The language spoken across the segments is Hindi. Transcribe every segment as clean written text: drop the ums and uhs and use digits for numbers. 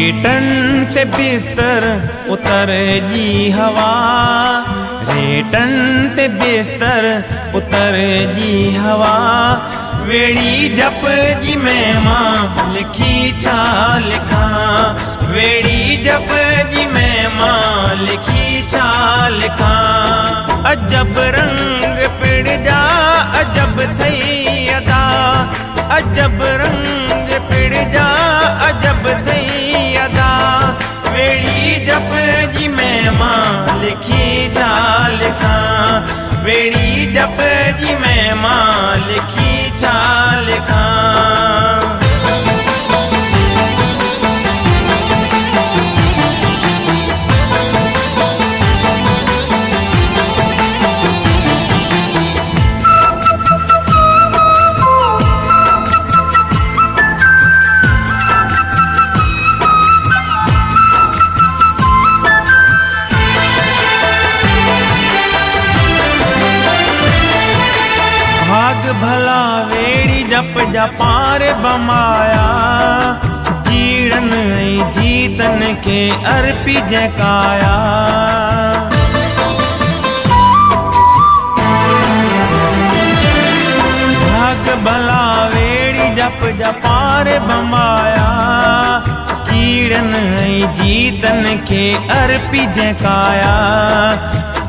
रेटन ते बिस्तर उतर जी हवा, रेटन ते बिस्तर उतर जी हवा। वेड़ी जप जी मैं मां लिखी छा लिखा, वेड़ी जप जी मैं मां लिखी छा लिखा। अजब रंग पिड़ जा अजब थई अदा, अजब रंग पिड़ जा अजब थई अदा। वेड़ी जप जी मैं मां लिखी छा लिखा, वेड़ी जप जी मैं मां लिखी छा लिखा। भाग भला वेड़ी जप जा पार बमाया, जीड़न जीतन के अर्पी जकाया। भाग भला वेड़ी जप जा पार बमाया, जीड़न जीतन के अर्पी जकाया।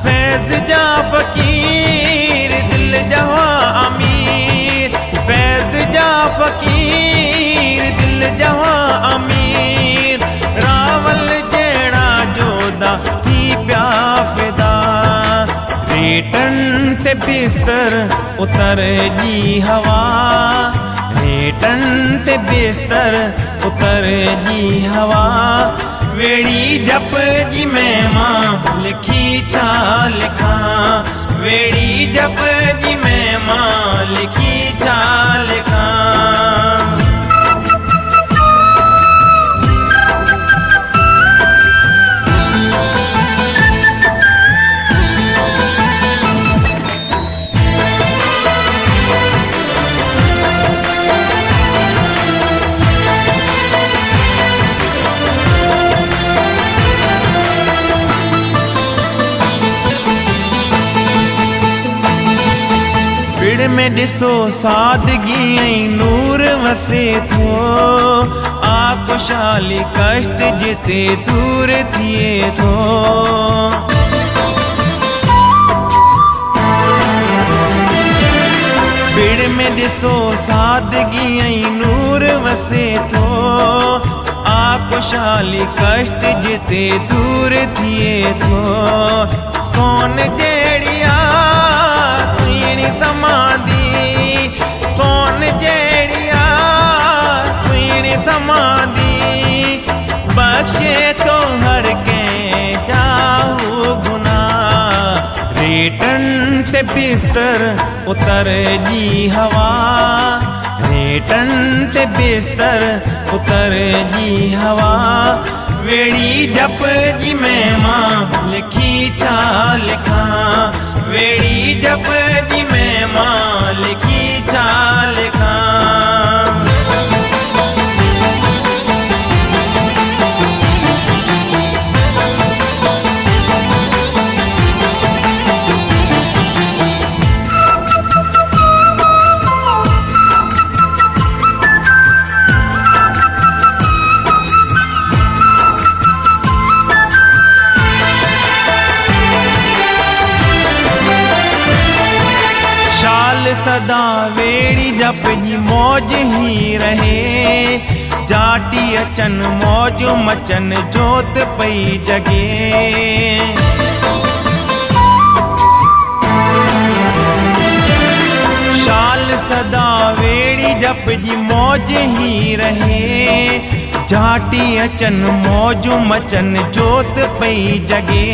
फैज जा फकीर दिल जवा अमीर, फैज जा फकीर दिल जवा अमीर। रावल जेड़ा जोदा थी प्या फिदा, रेटन ते बिस्तर उतर जी हवा, रेटन ते बिस्तर उतर जी हवा। वेड़ी जप जी मैं मां लिखी छा लिखा, वेड़ी जप जी मैं मां लिखी छा लिखा। पिड़ में ॾिसो सादगी ऐं नूर वसे थो, आकुशाली कष्ट जिते दूर थिए थो। पिड़ में ॾिसो सादगी ऐं नूर वसे थो, आकुशाली कष्ट जिते दूर थिए थो। सोन जहिड़िया सुहिणी समाधी, सोन जहिड़िया सुहिणी समाधी। बख्शे तो हर कंहिं जाहू गुनाह, रेटन ते बिस्तर उतर जी हवा, रेटन ते बिस्तर उतर जी हवा। वेड़ी जप जी मैं मां लिखी छा लिखा, वेड़ी जप जी मैं मां लिखी छा लिखा। सदा वेड़ी जप जी मौज ही रहे, जाटी अचन मौज मचन जोत पई जगे। शाल सदा वेड़ी जप जी मौज ही रहे, जाटी अचन मौज मचन जोत पई जगे।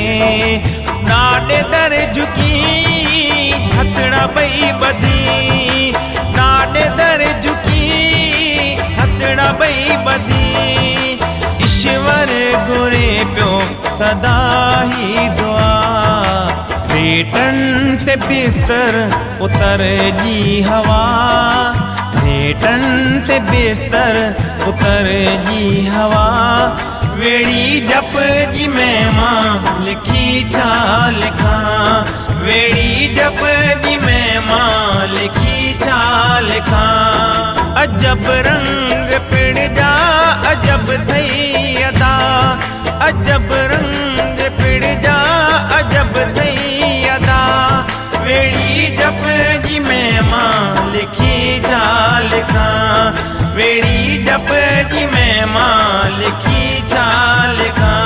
नाडे दर झुकी हथड़ा पई बधी, नाडे दर झुकी हथड़ा पई बधी। ईश्वर गुरे प्यो सदा ही दुआ, रेटन ते बिस्तर उतर जी हवा, रेटन ते बिस्तर उतर जी हवा। वेड़ी जप जी मैं मां लिखी छा लिखां, वेड़ी जप जी मैं मां लिखी छा लिखां। अजब रंग पिड़ जा अजब थई अदा, अजब रंग पिड़ जा अजब थई अदा, वेड़ी जप जी मैं मां लिखी छा लिखां, वेड़ी जप जी मैं मां लिखी छा लिखां।